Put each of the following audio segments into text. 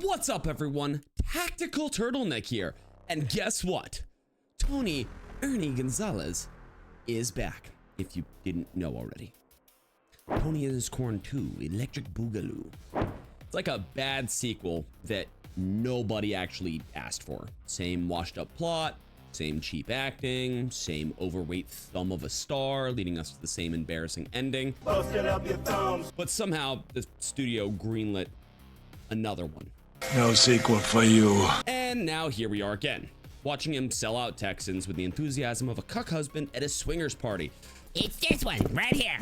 What's up, everyone? Tactical Turtleneck here. And guess what? Tony Gonzales is back, if you didn't know already. Tony is Corn 2, Electric Boogaloo. It's like a bad sequel that nobody actually asked for. Same washed up plot, same cheap acting, same overweight thumb of a star, leading us to the same embarrassing ending. Busted up your thumbs. But somehow the studio greenlit another one. No sequel for you. And now here we are again, watching him sell out Texans with the enthusiasm of a cuck husband at a swingers party. It's this one, right here.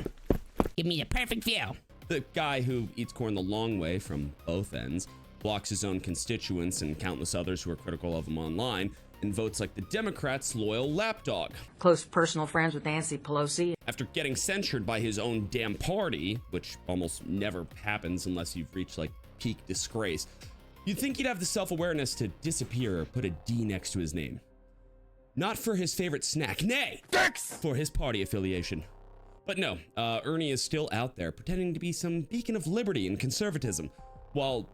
Give me a perfect view. The guy who eats corn the long way from both ends, blocks his own constituents and countless others who are critical of him online, and votes like the Democrats' loyal lapdog. Close personal friends with Nancy Pelosi. After getting censured by his own damn party, which almost never happens unless you've reached like peak disgrace, you'd think he'd have the self-awareness to disappear or put a D next to his name. Not for his favorite snack, nay, for his party affiliation. But no, Ernie is still out there pretending to be some beacon of liberty and conservatism while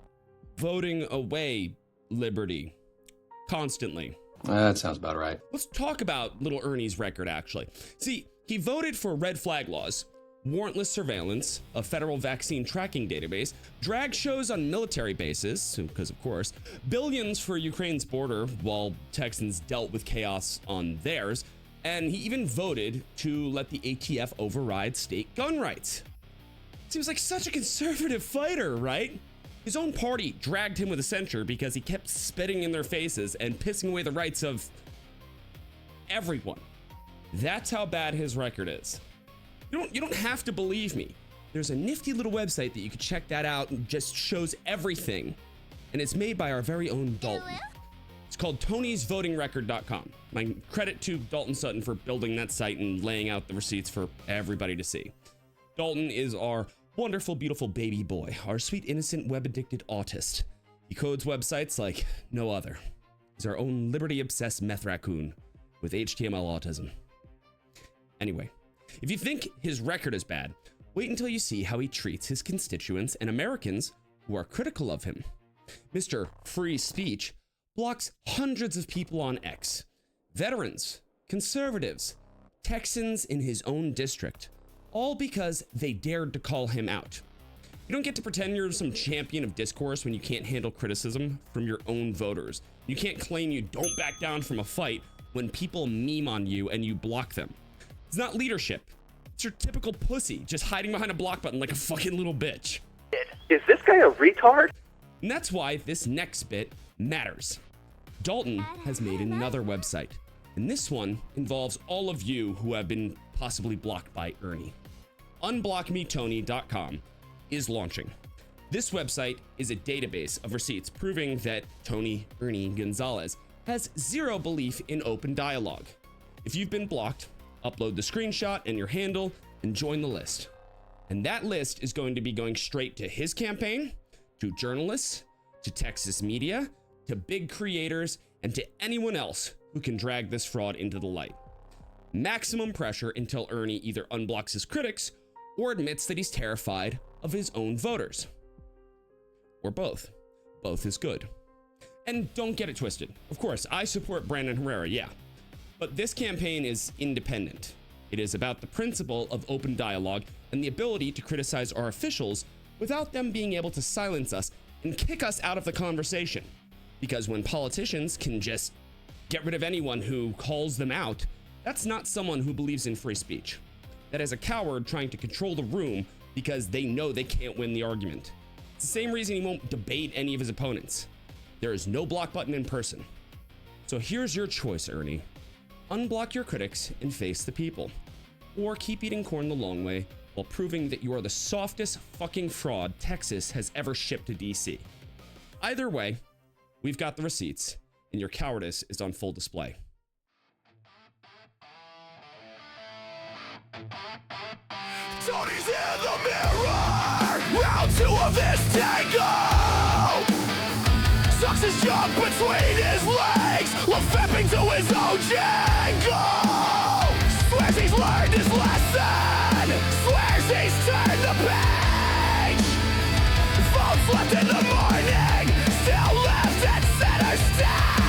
voting away liberty constantly. That sounds about right. Let's talk about little Ernie's record, actually. See, he voted for red flag laws, warrantless surveillance, a federal vaccine tracking database, drag shows on military bases, because of course, billions for Ukraine's border while Texans dealt with chaos on theirs, and he even voted to let the ATF override state gun rights. Seems like such a conservative fighter, right? His own party dragged him with a censure because he kept spitting in their faces and pissing away the rights of everyone. That's how bad his record is. You don't have to believe me. There's a nifty little website that you could check that out and just shows everything. And it's made by our very own Dalton. It's called Tony'sVotingRecord.com. My credit to Dalton Sutton for building that site and laying out the receipts for everybody to see. Dalton is our wonderful, beautiful baby boy, our sweet, innocent, web-addicted autist. He codes websites like no other. He's our own liberty-obsessed meth raccoon with HTML autism. Anyway, if you think his record is bad, wait until you see how he treats his constituents and Americans who are critical of him. Mr. Free Speech blocks hundreds of people on X, veterans, conservatives, Texans in his own district, all because they dared to call him out. You don't get to pretend you're some champion of discourse when you can't handle criticism from your own voters. You can't claim you don't back down from a fight when people meme on you and you block them. It's not leadership. It's your typical pussy just hiding behind a block button like a fucking little bitch. Is this guy a retard? And that's why this next bit matters. Dalton has made another website, and this one involves all of you who have been possibly blocked by Ernie. UnblockMeTony.com is launching. This website is a database of receipts proving that Tony Gonzales has zero belief in open dialogue. If you've been blocked, upload the screenshot and your handle and join the list. And that list is going to be going straight to his campaign, to journalists, to Texas media, to big creators, and to anyone else who can drag this fraud into the light. Maximum pressure until Ernie either unblocks his critics or admits that he's terrified of his own voters. Or both. Both is good. And don't get it twisted. Of course, I support Brandon Herrera, yeah. But this campaign is independent. It is about the principle of open dialogue and the ability to criticize our officials without them being able to silence us and kick us out of the conversation. Because when politicians can just get rid of anyone who calls them out, that's not someone who believes in free speech. That is a coward trying to control the room because they know they can't win the argument. It's the same reason he won't debate any of his opponents. There is no block button in person. So here's your choice, Ernie. Unblock your critics and face the people. Or keep eating corn the long way while proving that you are the softest fucking fraud Texas has ever shipped to DC. Either way, we've got the receipts, and your cowardice is on full display. Tony's in the mirror, round two of his tango. Sucks his junk between his legs, while fapping to his own jingle. Swears he's learned his lesson, swears he's turned the page. Votes left in the morning, still understand.